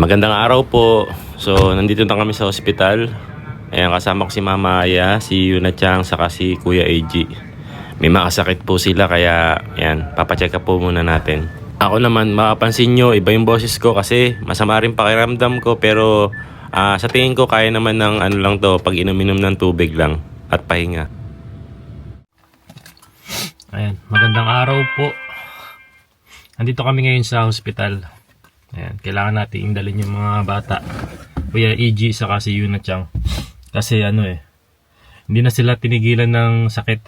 Magandang araw po. So, nandito na kami sa ospital. Ayan, kasama ko si Mama Aya, si Yuna Chang, saka si Kuya AG. May makasakit po sila kaya, ayan, papacheck up po muna natin. Ako naman, makapansin nyo, iba yung boses ko kasi masama rin pakiramdam ko. Pero sa tingin ko, kaya naman ng ano lang to, pag inom-inom ng tubig lang at pahinga. Ayan, magandang araw po. Nandito kami ngayon sa ospital. Ayan, kailangan natin indalin yung mga bata. Kuya EG saka si Yuna Chang. Kasi hindi na sila tinigilan ng sakit.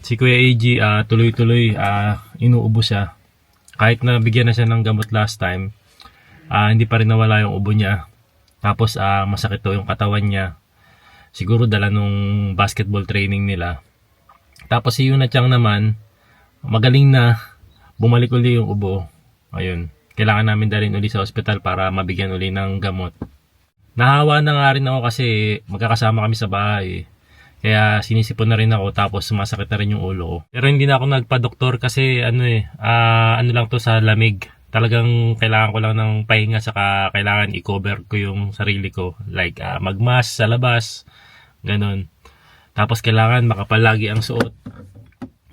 Si Kuya EG tuloy-tuloy inuubo siya. Kahit na bigyan na siya ng gamot last time, hindi pa rin nawala yung ubo niya. Tapos masakit to yung katawan niya. Siguro dala nung basketball training nila. Tapos si Yuna Chang naman, magaling na, bumalik uli yung ubo. Ayun. Kailangan namin dalhin uli sa ospital para mabigyan uli ng gamot. Nahawa na nga rin ako kasi magkakasama kami sa bahay. Kaya sinisipon na rin ako tapos sumasakit na rin yung ulo ko. Pero hindi na ako nagpa-doktor kasi ano lang to sa lamig. Talagang kailangan ko lang ng pahinga saka kailangan i-cover ko yung sarili ko. Like magmask sa labas, ganun. Tapos kailangan makapalagi ang suot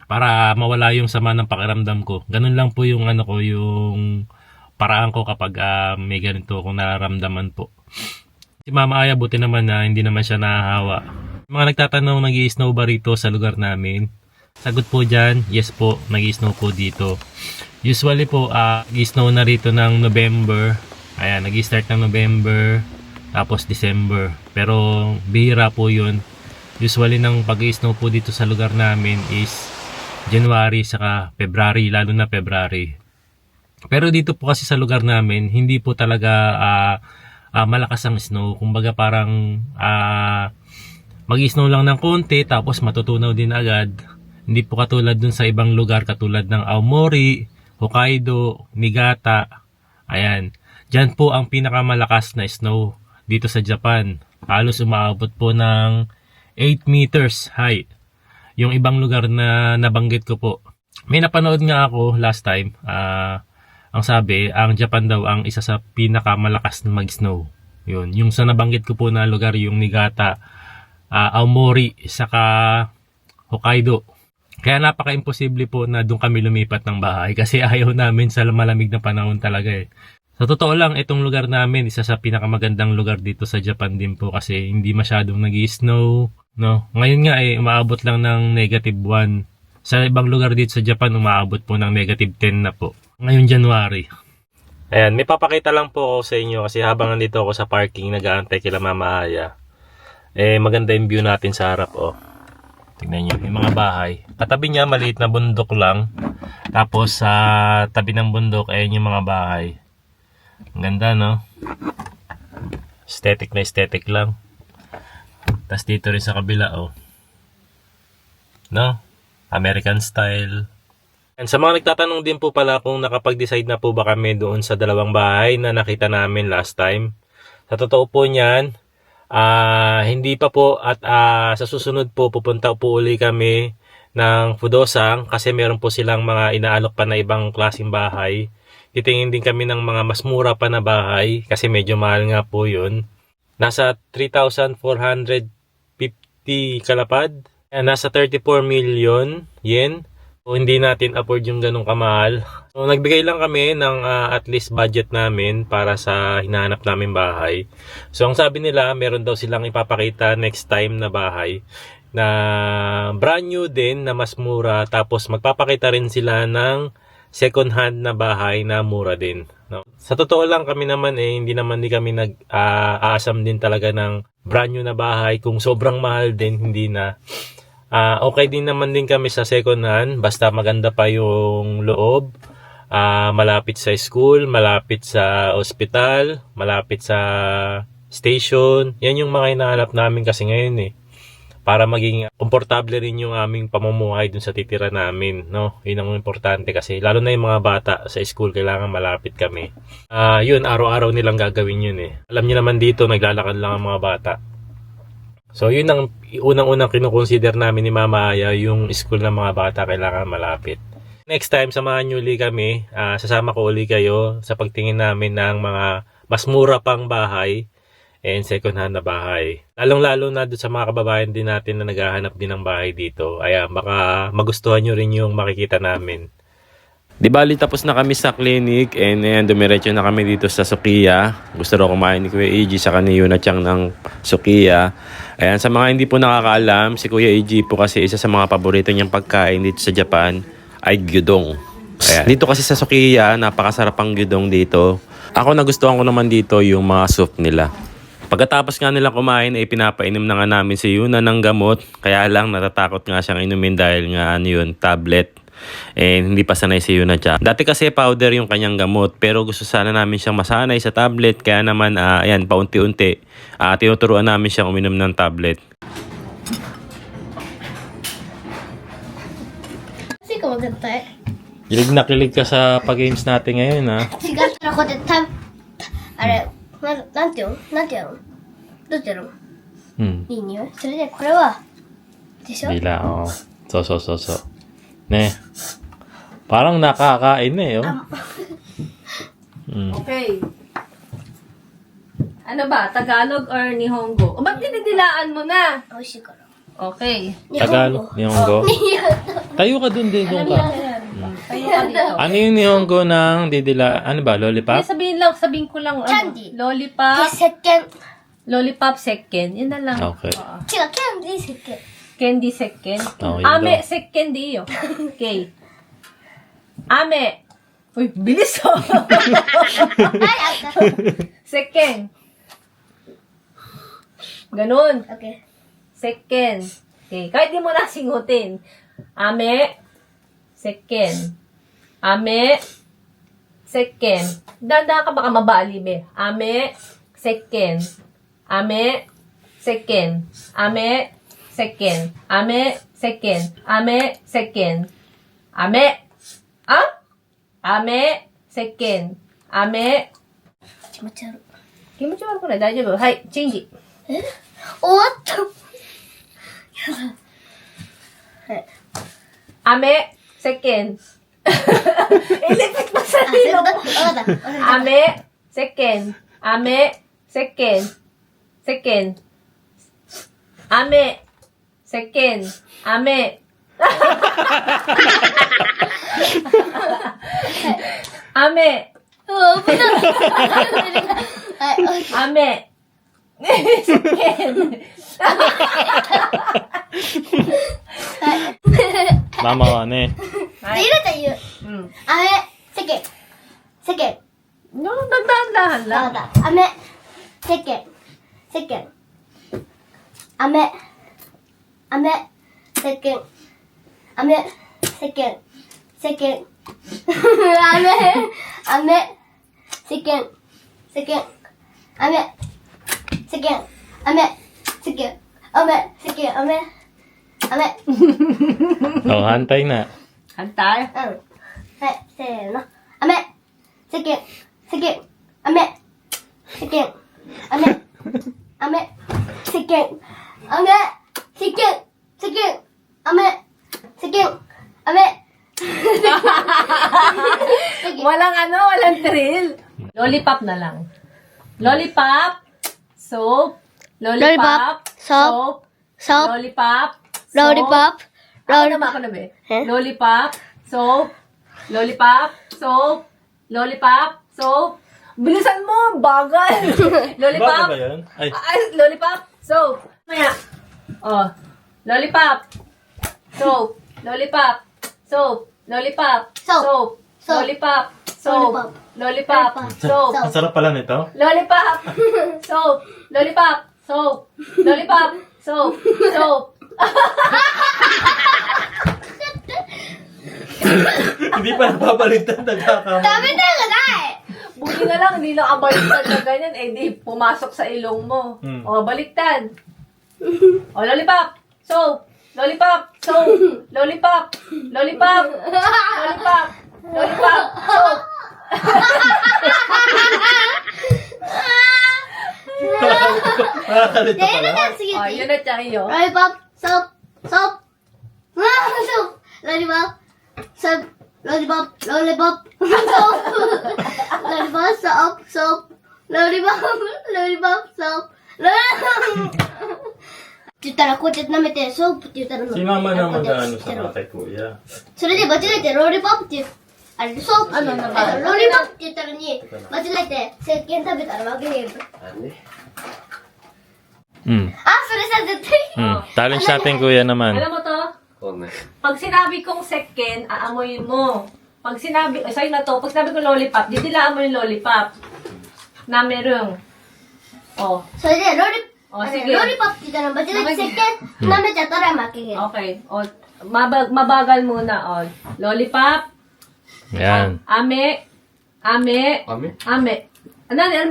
para mawala yung sama ng pakiramdam ko. Ganun lang po yung yung paraan ko kapag may ganito akong nararamdaman po. Si Mama Aya buti naman na hindi naman siya nahahawa. Mga nagtatanong, nag-i-snow ba rito sa lugar namin? Sagot po dyan, yes po, nag-i-snow po dito. Usually po, nag-i-snow na rito ng November. Ayan, nag-i-start ng November, tapos December. Pero bihira po yun. Usually ng pag-i-snow po dito sa lugar namin is January saka February, lalo na February. Pero dito po kasi sa lugar namin, hindi po talaga malakas ang snow. Kumbaga parang mag-snow lang ng konti tapos matutunaw din agad. Hindi po katulad dun sa ibang lugar katulad ng Aomori, Hokkaido, Niigata. Ayan. Diyan po ang pinakamalakas na snow dito sa Japan. Halos umaabot po ng 8 meters high. Yung ibang lugar na nabanggit ko po. May napanood nga ako last time. Ang sabi, ang Japan daw ang isa sa pinakamalakas na mag-snow. Yun. Yung sa nabanggit ko po na lugar, yung Niigata, Aomori, saka Hokkaido. Kaya napaka-imposible po na doon kami lumipat ng bahay kasi ayaw namin sa malamig na panahon talaga eh. Sa totoo lang, itong lugar namin, isa sa pinakamagandang lugar dito sa Japan din po kasi hindi masyadong nag-snow. No? Ngayon nga umaabot lang ng -1. Sa ibang lugar dito sa Japan, umaabot po ng -10 na po. Ngayon January. Ayan, may papakita lang po ako sa inyo kasi habang nandito ako sa parking, nag-aantay kila Mama Aya. Maganda yung view natin sa harap, Tingnan nyo, yung mga bahay. Katabi niya, maliit na bundok lang. Tapos sa tabi ng bundok, ayan yung mga bahay. Ang ganda, no? Aesthetic na aesthetic lang. Tapos dito rin sa kabila, No? American style. And sa mga nagtatanong din po pala kung nakapag-decide na po ba kami doon sa dalawang bahay na nakita namin last time. Sa totoo po niyan, hindi pa po at sa susunod po pupunta po uli kami ng Fudosang kasi meron po silang mga inaalok pa na ibang klaseng bahay. Titingin din kami ng mga mas mura pa na bahay kasi medyo mahal nga po yun. Nasa 3,450 kalapad. Nasa 34 million yen. So, hindi natin afford yung ganong kamahal. So, nagbigay lang kami ng at least budget namin para sa hinahanap namin bahay. So, ang sabi nila, meron daw silang ipapakita next time na bahay na brand new din na mas mura. Tapos, magpapakita rin sila ng second hand na bahay na mura din. No? Sa totoo lang kami naman hindi kami nag-aasam din talaga ng brand new na bahay. Kung sobrang mahal din, hindi na. Okay din naman din kami sa second hand, basta maganda pa yung loob, malapit sa school, malapit sa ospital, malapit sa station. Yan yung mga hinahanap namin kasi ngayon para maging komportable rin yung aming pamumuhay dun sa titira namin, no? Yun ang importante kasi lalo na yung mga bata sa school, kailangan malapit kami. Yun, araw-araw nilang gagawin yun Alam niyo naman dito, naglalakad lang ang mga bata. So yun ang unang-unang kinukonsider namin ni Mama Aya, yung school ng mga bata kailangan malapit. Next time, samahan nyo uli kami. Sasama ko uli kayo sa pagtingin namin ng mga mas mura pang bahay and second hand na bahay. Lalong-lalo na doon sa mga kababayan din natin na naghahanap din ng bahay dito. Ayan, baka magustuhan nyo rin yung makikita namin. Di bali tapos na kami sa clinic and ayan, dumiretso na kami dito sa Sukiya. Gusto raw kumain ni Kuya EG sa ni Yuna Chang ng Sukiya. Ayan, sa mga hindi po nakakaalam, si Kuya EG po kasi isa sa mga paborito niyang pagkain dito sa Japan ay gyudon. Ayan. Dito kasi sa Sukiya, napakasarap ang gyudon dito. Ako nagustuhan ko naman dito yung mga soup nila. Pagkatapos nga nila kumain ay pinapainom na nga namin si Yuna ng gamot. Kaya lang natatakot nga siyang inumin dahil nga tablet. Hindi pa sanay si Yuna Chang. Dati kasi powder yung kanyang gamot pero gusto sana namin siyang masanay sa tablet. Kaya naman ayan, paunti-unti tinuturuan namin siyang uminom ng tablet. Kasi ko maganda eh. Kilig na kilig ka sa pag-games natin ngayon ha. 違ったらこうやってあれなんていうのなんていうのどうやってやるの いい匂いそれでこれはでしょ Dila, oo. So. Ne. Parang nakakain na eh. Oh. Okay. Ano ba? Tagalog or Nihongo? O, ba't dinidilaan mo na? 美味しいから Okay. Tagalog, Nihongo. Tayo ka dun, din ka. Tayo ka dito. Ano yung Nihongo ng didila? Ano ba? Lollipop? Sabihin ko lang, Candy. Lollipop, 石鹸 lollipop sekken. Yun na lang. Okay. Oo. 違うキャンディー石鹸 Candy sekken. Oh, yun Ame daw. sekken di yo. Okay. Ame. Uy, bilis oh. はいあった Sekken. Ganun. OK Sekken. Okay. Kahit di mo na singutin. Ame. Sekken. Ame. Sekken. Danda ka baka mabali, be. Ame. Sekken. Ame. Sekken. Ame. Sekken. Ame. Sekken. Ame. Sekken. Ame. Ah? Ame. Sekken. Ame. 気持ち悪い気持ち悪くない大丈夫はい、チェンジ。終わったはい Ame. Sekken. Ilipit pa sa あ、そういう tilo こと mo. わかったわかった Ame. Sekken. Ame. Sekken. Sekken. Ame. Sekken. Ame. Ame. うわ危ないはいオッケー Ame. Sekken. Mama ka na eh. で、ゆらちゃん言う。 Hmm. あめ、世間。世間。 No, nagdahan-dahan わ lang. かった。あめ、世間。世間。あめ、あめ、世間。あめ、世間。世間。あめ、あめ、世間。世間。あめ、世間。あめ、世間。あめ、世間。あめ、あめ。 Oh, hantay na. Hantay. うん。はい、せーの。あめ、世間、世間、あめ、世間、あめ、あめ、世間、あめ、世間、世間、あめ、世間、あめ。 Walang thrill. Lollipop na lang. Lollipop, soap, lollipop, soap, soap, lollipop, lollipop, Ako naman, ako na ba? Eh? Lollipop, soap, lollipop, soap, lollipop, soap. Bilisan mo, bagal. Lollipop. Bago ba yun? Ay. Lollipop, soap. Maya. Oh. Lollipop, soap, lollipop, soap, lollipop, Soap. soap, Soap. lollipop, soap, lollipop, soap, Ang sarap pala nito. lollipop, soap, lollipop, soap, lollipop, soap, soap. Hindi pa napabaliktad, nagkakamali. 食べたくない Buti na lang, hindi nakabaliktad na ganyan, eh di pumasok sa ilong mo. Hmm. O, baliktad. O, lollipop, soap, lollipop, soap, lollipop, lollipop, lollipop, lollipop, soap. Nakakalito で、ゆ pala. らちゃん次 O, っていい yun na tayo. ロリポップ、ソープ、ソープ。うわー、ソープ、ロリポップ、ソープ、ロリポップ、ロリポップ、ソープ。ロリポップ、ソープ、ソープ、lollipop, lollipop, soap, lollipop. って言ったらこうやって舐めて、ソープって言ったら、 Si mama こう naman やって na ano sa tatay kuya. それで間違えてロリポップって言う、あれ、ソープって言う、ロリポップって言ったのに、間違えて石鹸食べたら負けねえよ。 Hmm. あ、それさ、絶対。 Hmm. Challenge natin kuya naman. Alam mo to? Pag sinabi kong second, aamoyin mo. Pag sinabi, sa'yo na to, pag sinabi ko lollipop, didilaan mo yung lollipop. Na merong. Oh, それでおあれsige. ロリポップって言ったら間違えて石鹸舐めちゃったら負けねえ。 okay. O, mabagal muna. O, lollipop, Yan. ame, ano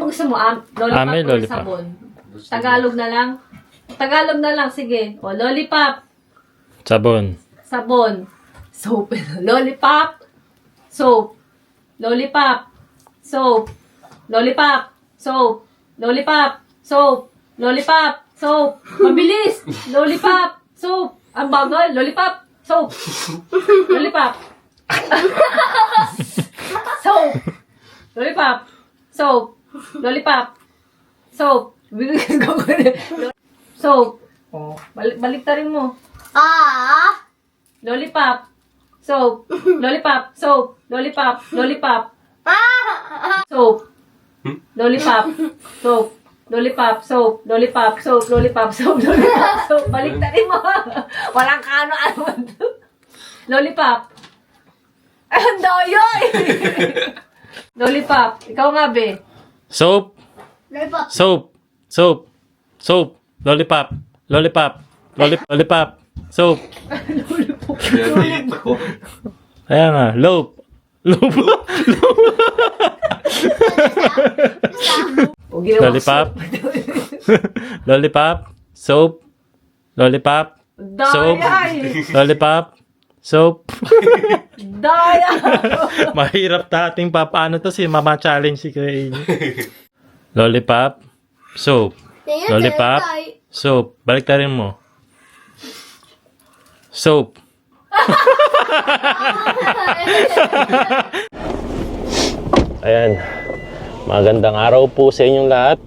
mo gusto mo? Lollipop Ame, o lollipop. sabon? Tagalog na lang? Tagalog na lang, sige. O, lollipop, Sabon. sabon, soap, lollipop, soap, lollipop, soap, lollipop, soap, lollipop, soap, lollipop, soap, mabilis, lollipop, soap, ang bagal, lollipop, soap, lollipop, soap, lollipop, soap, lollipop, soap, soap, oh, baliktarin mo. あ Lollipop. Soap. Lollipop. Soap. Lollipop. Lollipop. あ、あ Soap. Lollipop. Soap. Lollipop. Soap. Lollipop. Soap. Lollipop. Soap. Lollipop. Soap. Baliktarin mo. Walang kano-ano. Lollipop. Ang doyo eh. Lollipop. Ikaw nga, be. Soap. ロリポップ。 Soap. Soap. Soap. Lollipop. Lollipop. Lollipop. Soap. Ayan nga. Lope. Lope. O, ginawa ko Lollipop. soap. Lollipop. Soap. Lollipop. Soap. Dayay. Lollipop. Soap. Daya. Mahirap dating paano to si Mama Challenge si Kuya Amy. Lollipop. Soap. Lollipop. Soap. Baliktarin mo. Soap. Ayan. Magandang araw po sa inyong lahat.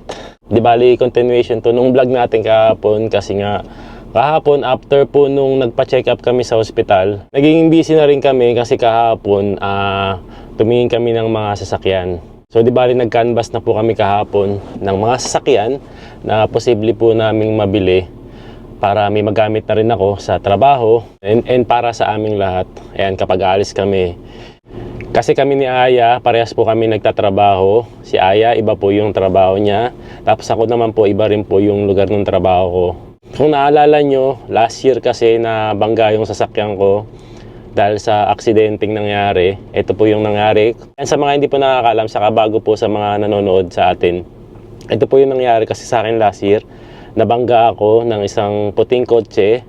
Di bali, continuation to nung vlog natin kahapon kasi nga kahapon after po nung nagpa-check up kami sa ospital, naging busy na rin kami kasi kahapon tumingin kami ng mga sasakyan. So di bali nag-canvas na po kami kahapon ng mga sasakyan na posible po naming mabili para may magamit na rin ako sa trabaho and para sa aming lahat. Ayan, kapag aalis kami. Kasi kami ni Aya, parehas po kami nagtatrabaho. Si Aya, iba po yung trabaho niya. Tapos ako naman po, iba rin po yung lugar ng trabaho ko. Kung naalala nyo, last year kasi na bangga yung sasakyan ko dahil sa aksidenteng nangyari. Ito po yung nangyari. And sa mga hindi po nakakaalam, saka bago po sa mga nanonood sa atin, ito po yung nangyari kasi sa akin last year. Nabangga ako ng isang puting kotse.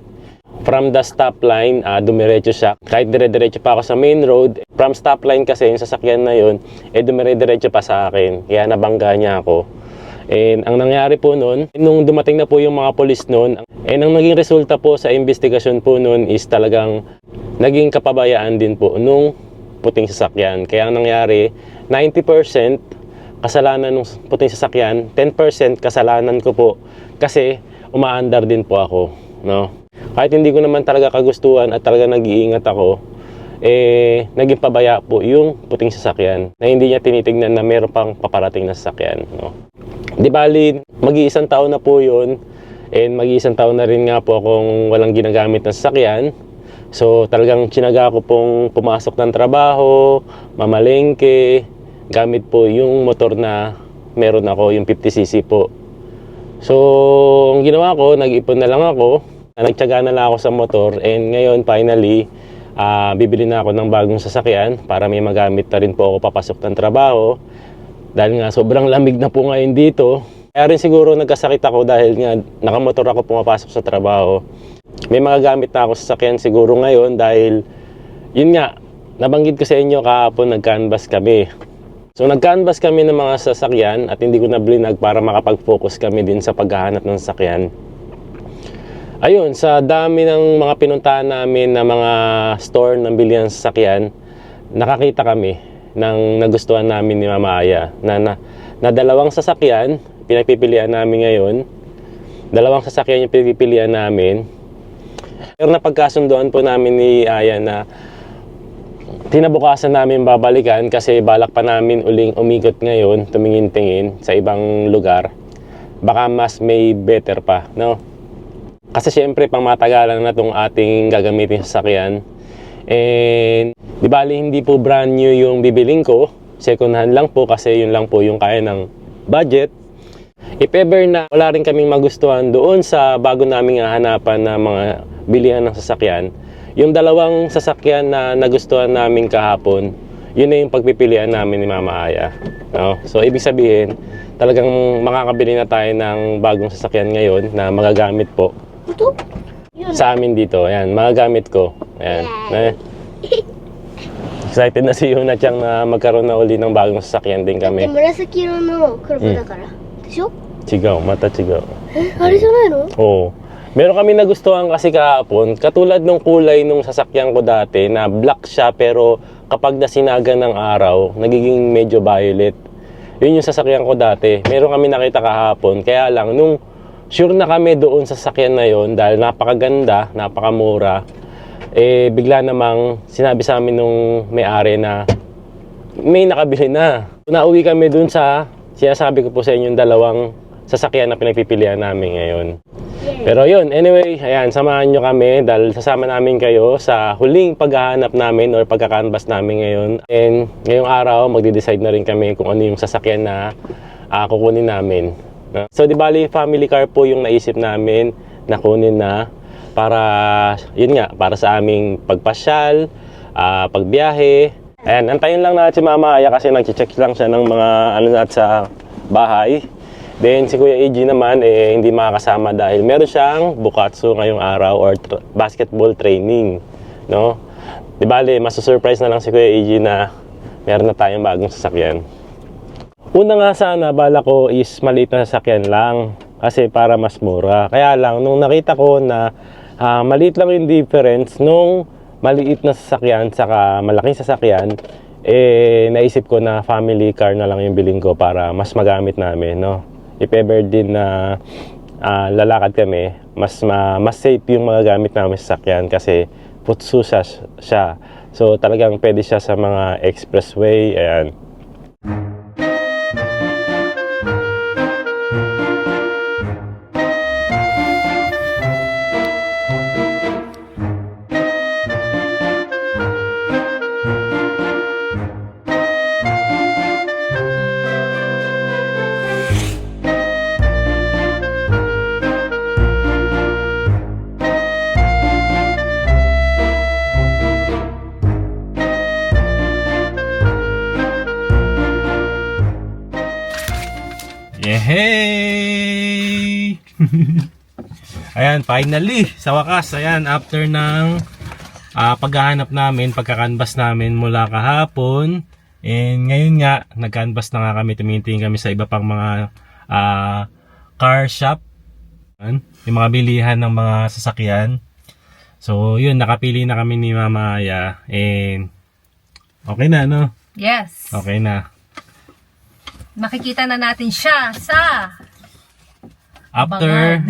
From the stop line, dumiretso siya. Kahit dire-diretso pa ako sa main road, from stop line kasi yung sasakyan na yun, dumire-diretso pa sa akin. Kaya nabangga niya ako. And ang nangyari po noon, nung dumating na po yung mga polis noon, ang naging resulta po sa investigasyon po noon is talagang naging kapabayaan din po nung puting sasakyan. Kaya ang nangyari, 90% kasalanan ng puting sasakyan, 10% kasalanan ko po kasi umaandar din po ako, no? Kahit hindi ko naman talaga kagustuhan at talaga nag-iingat ako, naging pabaya po yung puting sasakyan na hindi niya tinitignan na meron pang paparating na sasakyan, no? Di bali, mag-iisang taon na po yun, and mag-iisang taon na rin nga po akong walang ginagamit na sasakyan. So talagang tsinaga ko pong pumasok ng trabaho, mamalengke, gamit po yung motor na meron ako, yung 50cc po. So ang ginawa ko, nag-ipon na lang ako, nagtiyaga na lang ako sa motor, and ngayon finally bibili na ako ng bagong sasakyan para may magamit na rin po ako papasok ng trabaho dahil nga sobrang lamig na po ngayon dito. Kaya rin siguro nagkasakit ako dahil nga nakamotor ako pumapasok sa trabaho. May mga gamit na ako sa sasakyan siguro ngayon dahil yun nga, nabanggit ko sa inyo kahapon nag-canvas kami. So nag-canvas kami ng mga sasakyan at hindi ko na blinag para makapag-focus kami din sa paghahanap ng sasakyan. Ayun, sa dami ng mga pinuntahan namin na mga store ng bilihan sasakyan, nakakita kami ng nagustuhan namin ni Mama Aya na dalawang sasakyan pinagpipilian namin ngayon. Dalawang sasakyan yung pinagpipilian namin. Pero napagkasunduan po namin ni Aya na tinabukasan namin babalikan kasi balak pa namin uling umikot ngayon, tumingin-tingin sa ibang lugar. Baka mas may better pa, no? Kasi syempre pang matagalan na itong ating gagamitin sa sasakyan. And di bali hindi po brand new yung bibiling ko, second hand lang po kasi yun lang po yung kaya ng budget. If ever na wala rin kaming magustuhan doon sa bago naming hahanapan na mga bilihan ng sasakyan, yung dalawang sasakyan na nagustuhan namin kahapon, yun na yung pagpipilian namin ni Mama Aya, no? So ibig sabihin talagang makakabili na tayo ng bagong sasakyan ngayon na magagamit po Ito? Yun. sa amin dito. Ayan, magagamit ko. Ayan. Excited na si Yuna Chang na magkaroon na uli ng bagong sasakyan din で kami. 紫色の車だから、でしょ Chigaw, mata chigaw. あれじゃないの Oo. Meron kami nagustuhan kasi kahapon, katulad ng kulay nung sasakyan ko dati na black siya pero kapag nasinaga ng araw, nagiging medyo violet. Yun yung sasakyan ko dati. Meron kami nakita kahapon, kaya lang nung sure na kami doon sa sasakyan na yon dahil napakaganda, napakamura, eh bigla namang sinabi sa amin nung may-ari na may nakabili na. Nauwi kami doon sa sinasabi ko po sa inyo yung dalawang sasakyan na pinagpipilian namin ngayon. Pero yun, anyway, ayan, samahan nyo kami dahil sasama namin kayo sa huling paghahanap namin or pagkakanvas namin ngayon. And ngayong araw, magde-decide na rin kami kung ano yung sasakyan na kukunin namin. So, di bali, family car po yung naisip namin na kunin na para, yun nga, para sa aming pagpasyal, pagbiyahe. Ayan, antayin lang natin si Mama Aya kasi nag-check lang siya ng mga ano at sa bahay. Then si Kuya EG naman hindi makakasama dahil meron siyang bukatsu ngayong araw or basketball training, no? Di bali, masusurprise na lang si Kuya EG na meron na tayong bagong sasakyan. Una nga sana bala ko is maliit na sasakyan lang kasi para mas mura. Kaya lang nung nakita ko na maliit lang yung difference nung maliit na sasakyan saka malaking sasakyan, naisip ko na family car na lang yung bilhin ko para mas magamit namin, no? If ever din na lalakad kami, mas safe yung mga gamit namin sa sasakyan kasi putsu siya. So talagang pwede siya sa mga expressway, ayan. Yehey! Ayan, finally, sa wakas, ayan, after ng paghahanap namin, pagkakanvas namin mula kahapon, and ngayon nga, nag-canvas na nga kami, tumitingin kami sa iba pang mga car shop, ayan, yung mga bilihan ng mga sasakyan. So, yun, nakapili na kami ni Mama Aya, and okay na, no? Yes. Okay na. Makikita na natin siya sa After.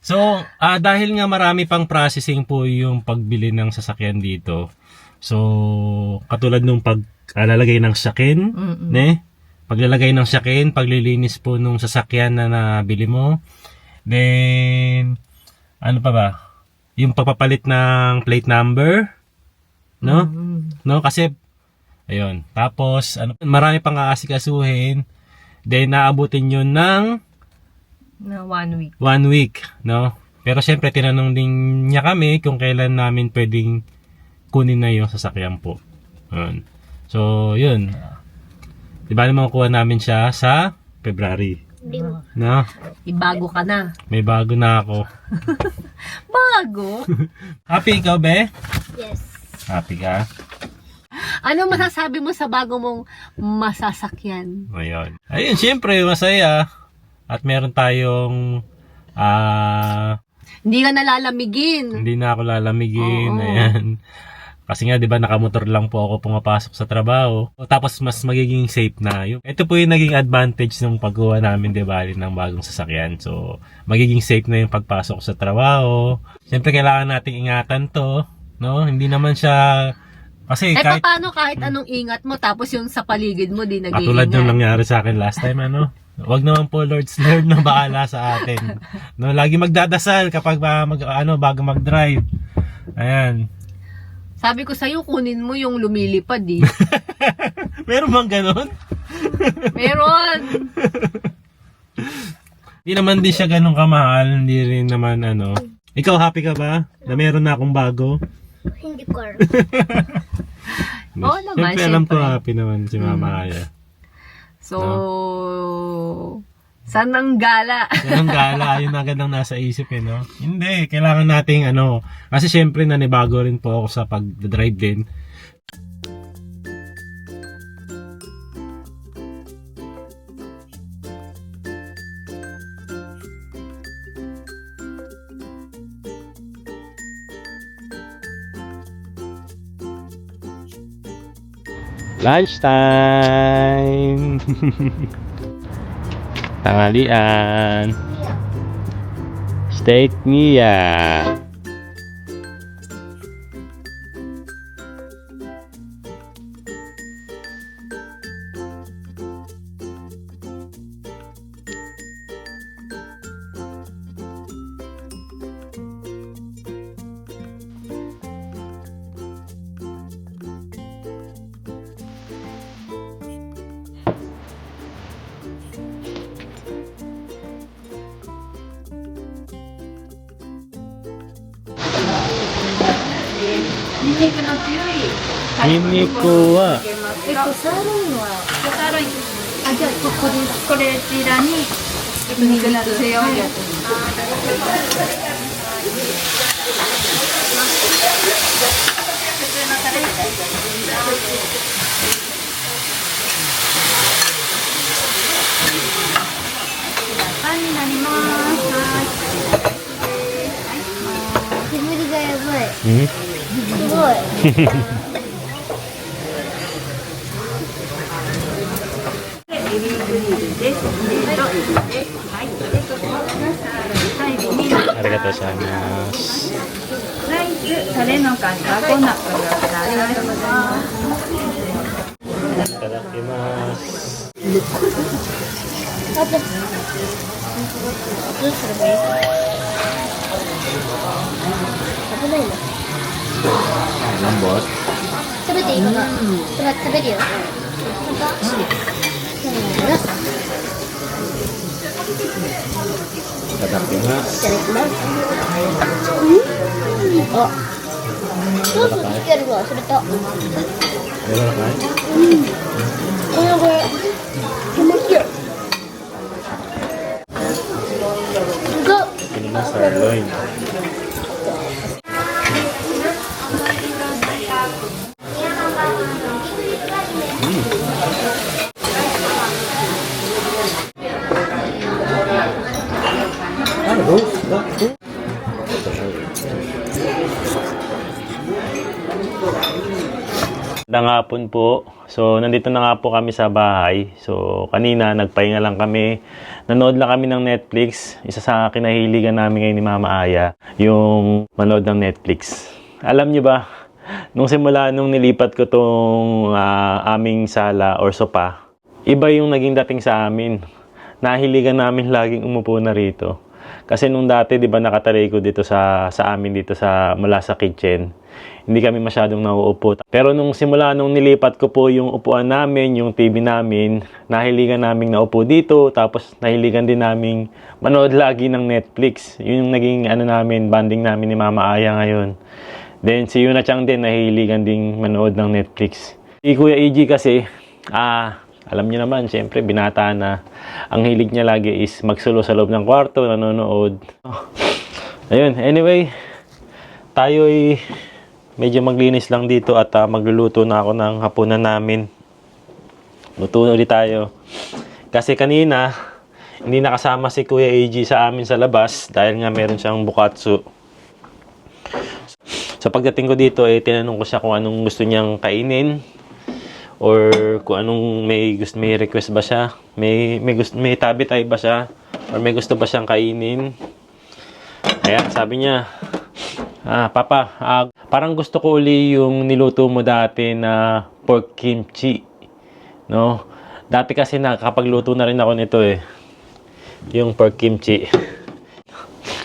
So, dahil nga marami pang processing po yung pagbili ng sasakyan dito. So, katulad nung paglalagay ng sakin, ne? Paglalagay ng sakin, paglilinis po nung sasakyan na nabili mo. Then, ano pa ba? Yung pagpapalit ng plate number, no? No, kasi ayun. Tapos, marami pang aasikasuhin. Then, naabutin yun ng na 1 week. 1 week, no? Pero syempre, tinanong din niya kami kung kailan namin pwedeng kunin na yung sasakyan po. Yun. So, yun. Diba naman makukuha namin siya sa February. No? Ibago ka na. May bago na ako. Bago? Happy ikaw, be? Yes. Happy ka? Ano masasabi mo sa bago mong masasakyan? Ayun. Ayun, syempre, masaya. At meron tayong Hindi ka nalalamigin. hindi na ako lalamigin. Oo. Ayan. Kasi nga, di ba, nakamotor lang po ako pumapasok sa trabaho. Tapos, mas magiging safe na. Ito po yung naging advantage ng pagkuha namin, di ba, ng bagong sasakyan. So, magiging safe na yung pagpasok sa trabaho. Siyempre, kailangan nating ingatan to. No? Hindi naman siya... Kasi kahit... paano kahit anong ingat mo, tapos yung sa paligid mo, di nag-iingat? Katulad yung nangyari sa akin last time, ano? Wag naman po Lord's Lord na bahala sa atin. No, lagi magdadasal kapag bago mag-drive. Ayan. Sabi ko sa'yo, kunin mo yung lumilipad eh. Meron bang ganon? Meron! Hindi naman din siya ganun kamahal. Hindi rin naman ano. Ikaw, happy ka ba? Na meron na akong bago? Hindi ko alam. Oo naman, Siyempre, alam ko syempre. happy naman si Mama Aya. So, saan ang gala? Yan ang gala, yun agad ang nasa isip eh, no? Hindi, kailangan nating ano, kasi syempre nanibago rin po ako sa pag-drive din. Lunchtime! Tanghalian. Steak niya. Hindi ko ah. サーロインはサーロイン。あ、じゃあこちらに肉なつよ。パンになります。はい。煙がやばい。すごい。ありがとうございます。ライス、タレのカツはこんなください。ありがとうございます。いただきます。どうすればいい？危ないの。何本？食べていいかな？食べるよ。いただきます。いただきます。あ、ソースつけるの忘れた。柔らかい？これぐらい。気持ちいい。すごい。 Ini na sirloin. Magandang hapon po. So, nandito na nga po kami sa bahay. So, kanina, nagpahinga lang kami. Nanood lang kami ng Netflix. Isa sa kinahiligan namin ngayon ni Mama Aya, yung manood ng Netflix. Alam niyo ba, nung simula nung nilipat ko tong aming sala or sopa, iba yung naging dating sa amin. Nahiligan namin laging umupo na rito. Kasi nung dati, di ba, nakataray ko dito sa amin dito sa mula sa kitchen. Hindi kami masyadong nauupo. Pero nung simula nung nilipat ko po yung upuan namin, yung TV namin, nahiligan namin naupo dito, tapos nahiligan din namin manood lagi ng Netflix. Yun yung naging namin, banding namin ni Mama Aya ngayon. Then si Yuna Chang din, nahiligan ding manood ng Netflix. Si Kuya EG kasi, alam niyo naman, syempre, binata na. Ang hilig niya lagi is magsulo sa loob ng kwarto, nanonood. Ayun, anyway, tayo ay medyo maglinis lang dito at magluluto na ako ng hapunan namin. Luto ulit tayo. Kasi kanina, hindi nakasama si Kuya AG sa amin sa labas dahil nga meron siyang bukatsu. So pagdating ko dito, tinanong ko siya kung anong gusto niyang kainin or kung anong may request ba siya, may tabi tayo ba siya or may gusto ba siyang kainin. Ayan, sabi niya, Papa, parang gusto ko uli yung niluto mo dati na pork kimchi. No? Dati kasi nakakapagluto na rin ako nito yung pork kimchi.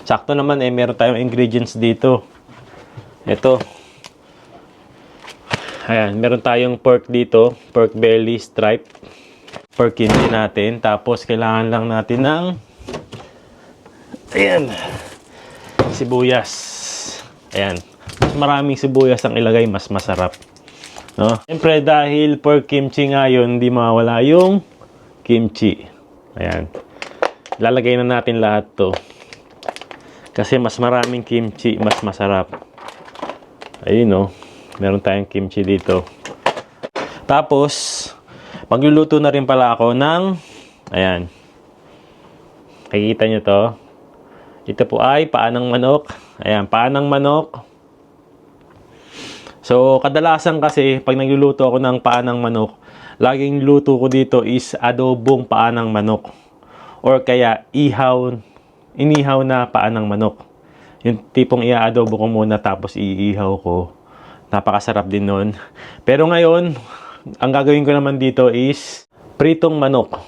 Sakto naman meron tayong ingredients dito. Ito. Ayan, meron tayong pork dito, pork belly stripe. Pork kimchi natin. Tapos kailangan lang natin ng ayan, sibuyas. Ayan. Mas maraming sibuyas ang ilagay, mas masarap. No? Siyempre, dahil pork kimchi nga yun, hindi mawala yung kimchi. Ayan. Lalagay na natin lahat to. Kasi mas maraming kimchi, mas masarap. Ayun, no? Meron tayong kimchi dito. Tapos, magluluto na rin pala ako ng, ayan. Nakikita nyo to? Ito po ay paa ng manok. Ayan, paa ng manok. So, kadalasan kasi, pag nagluluto ako ng paa ng manok, laging luto ko dito is adobong paa ng manok. Or kaya, inihaw na paa ng manok. Yung tipong i-adobo ko muna tapos iihaw ko. Napakasarap din nun. Pero ngayon, ang gagawin ko naman dito is pritong manok.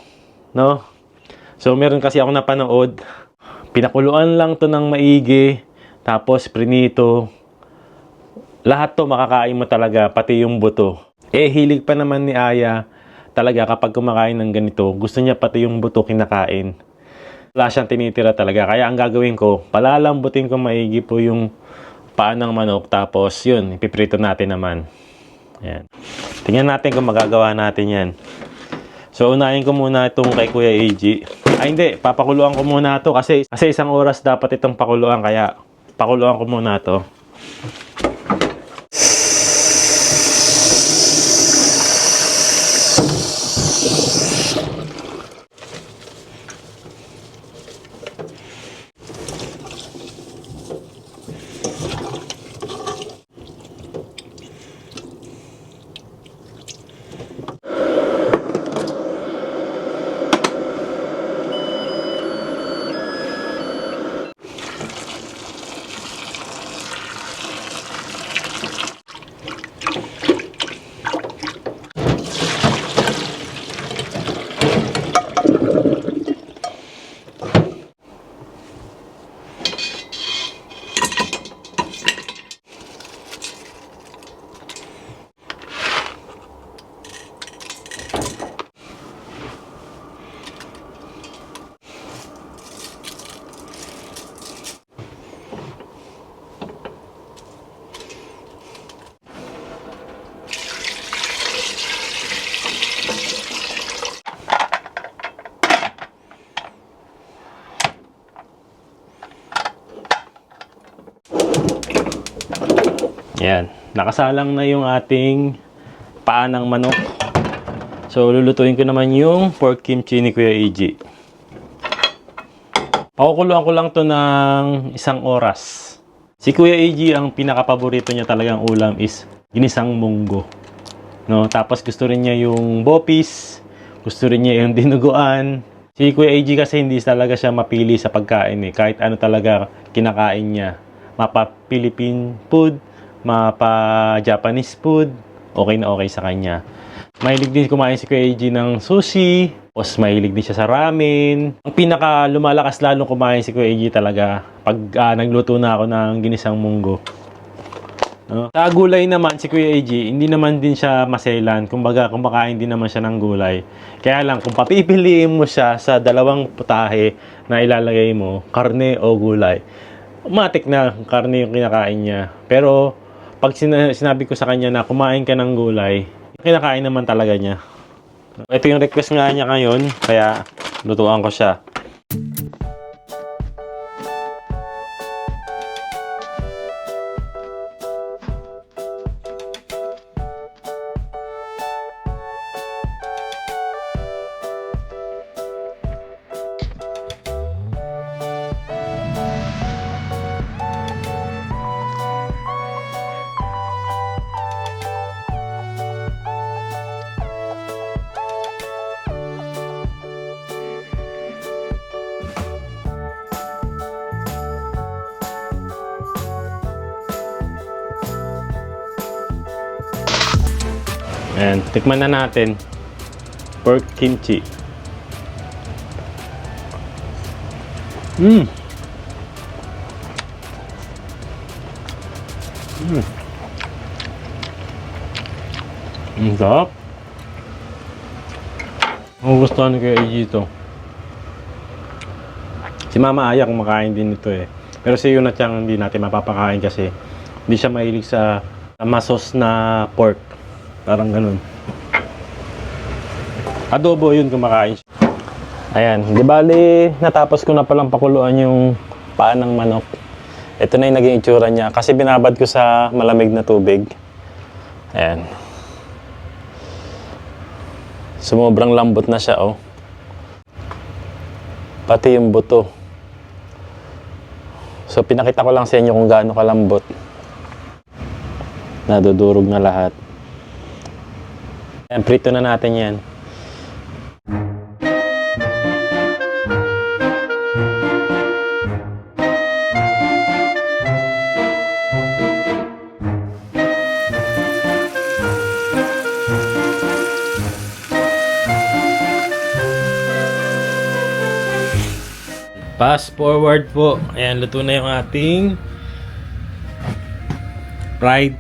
No? So, meron kasi ako napanood. Pinakuluan lang to ng maigi. Tapos, prinito. Lahat to makakain mo talaga, pati yung buto. Hilig pa naman ni Aya talaga kapag kumakain ng ganito. Gusto niya pati yung buto kinakain. Wala siyang tinitira talaga. Kaya ang gagawin ko, palalambutin ko maigi po yung paa ng manok. Tapos yun, ipiprito natin naman. Ayan. Tingnan natin kung magagawa natin yan. So unahin ko muna itong kay Kuya AG. Ay hindi, papakuluan ko muna ito kasi 1 oras dapat itong pakuluan. Kaya pakuluan ko muna ito. Yan. Nakasalang na yung ating paa ng manok. So, lulutuin ko naman yung pork kimchi ni Kuya AG. Pakukuluan ko lang to ng 1 oras. Si Kuya AG, ang pinaka-paborito niya talagang ulam is ginisang munggo. No? Tapos gusto rin niya yung bopis. Gusto rin niya yung dinuguan. Si Kuya AG kasi hindi talaga siya mapili sa pagkain Kahit ano talaga kinakain niya. Mapa Philippine food, mapa Japanese food, okay na okay sa kanya. Mahilig din kumain si Kuya AG ng sushi, tapos mahilig din siya sa ramen. Ang pinaka lumalakas lalong kumain si Kuya AG talaga pag nagluto na ako ng ginisang munggo. No? Sa gulay naman si Kuya AG, hindi naman din siya maselan. Kumbaga, kumakain din naman siya ng gulay. Kaya lang, kung papipiliin mo siya sa dalawang putahe na ilalagay mo, karne o gulay, matik na karne yung kinakain niya. Pero, pag sinabi ko sa kanya na kumain ka ng gulay, kinakain naman talaga niya. Ito yung request nga niya ngayon, kaya lutuan ko siya. Ayan, tikman na natin. Pork kimchi. Ang sarap. Magugustuhan ni Kuya AJ ito. Si Mama Aya kumakain din ito eh. Pero si Yuna Chang hindi natin mapapakain kasi hindi siya mahilig sa masos na pork. Parang ganun. Adobo yun kumakain siya. Ayan, di bali natapos ko na palang pakuluan yung paa ng manok. Ito na yung naging itsura niya kasi binabad ko sa malamig na tubig. Ayan. Sumobrang lambot na siya, oh. Pati yung buto. So, pinakita ko lang sa inyo kung gaano kalambot. Nadudurog na lahat. Ayan, prito na natin yan. Fast forward po. Ayan, luto na yung ating fried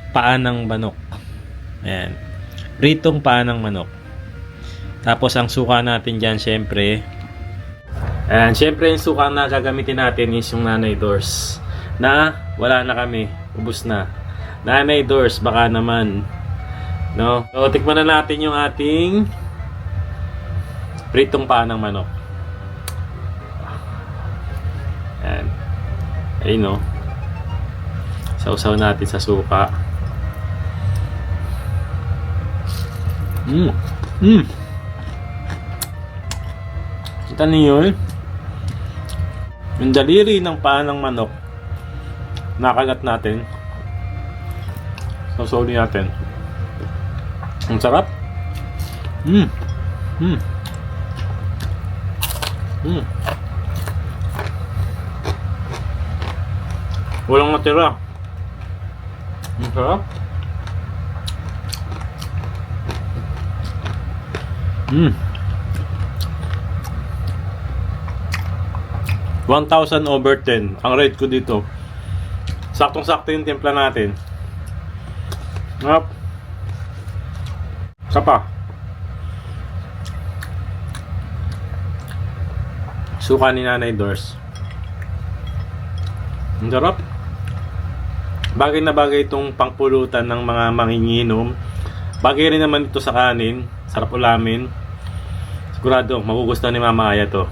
paa ng manok. Ayan. Pritong paa ng manok. Tapos ang suka natin dyan, syempre. Ayan, syempre yung suka na gagamitin natin is yung Nanay Doors. Na wala na kami. Ubus na. Nanay Doors, baka naman. No? So, tikman na natin yung ating pritong paa ng manok. Ayan. Ayun, no? Sausaw natin sa suka. Kita niyo, yung daliri ng paa ng manok. Nakagat natin. Sausaw din natin. Ang sarap. Walang natira. Ang sarap. 1,000 over 10 ang rate ko dito. Saktong-sakto yung timpla natin. Ngap. Sapa. Suka ni Nanay Doors. Ang sarap. Bagay na bagay itong pangpulutan ng mga manginginom. Bagay rin naman ito sa kanin. Sarap ulamin. Sigurado, magugustuhan ni Mama Aya to.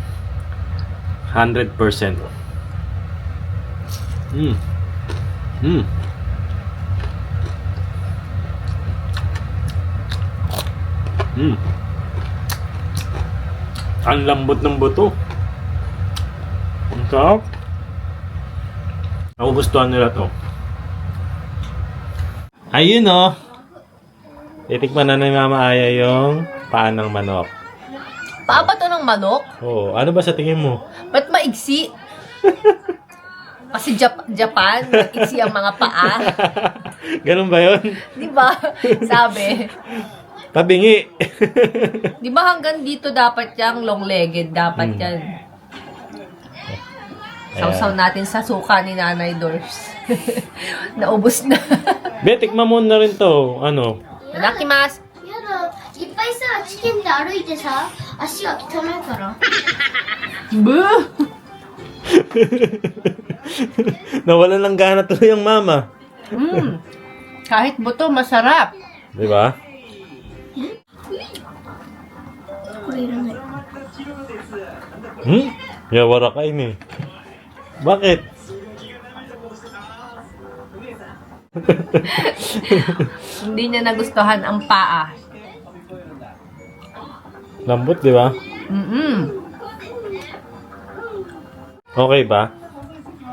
100%. Ang lambot ng buto. Ang sarap. Nagugustuhan nila to. Ayun, oh. Titikman na ni Mama Aya yung paa ng manok. Paa ba to ng manok? Oo. Ano ba sa tingin mo? Ba't maigsi? Kasi Japan, maigsi ang mga paa. Ganun ba yun? Di ba? Sabi. Pabingi. Di ba hanggang dito dapat yung long-legged? Dapat yan. Sausaw natin sa suka ni Nanay Doors. Naubos na. Be, tikman mo na rin to. Ano? Nanakimasu. やだ、いっぱいさ、チキンで歩いてさ、足が汚いから。 Buh! Nawalan ng gana tuloy ang mama. Kahit buto, masarap. Di ba? これいらない。 Yawara ka ini. Bakit? Hindi niya nagustuhan ang paa. Lambot, di ba? Okay ba?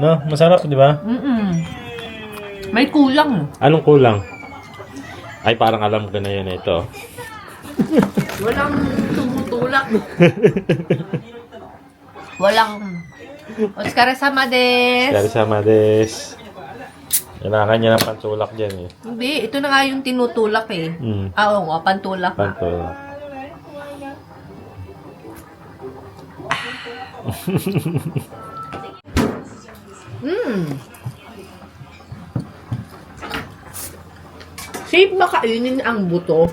No, masarap, di ba? May kulang. Anong kulang? Ay, parang alam ko na yun ito. Walang tumutulak. Walang... Otsukare-sama desu. Dari sama des. Kailangan niya ng pantulak dyan eh. Hindi, ito na nga yung tinutulak eh. Mm. Oo nga, pantulak. Pantulak. Safe ba kainin ang buto?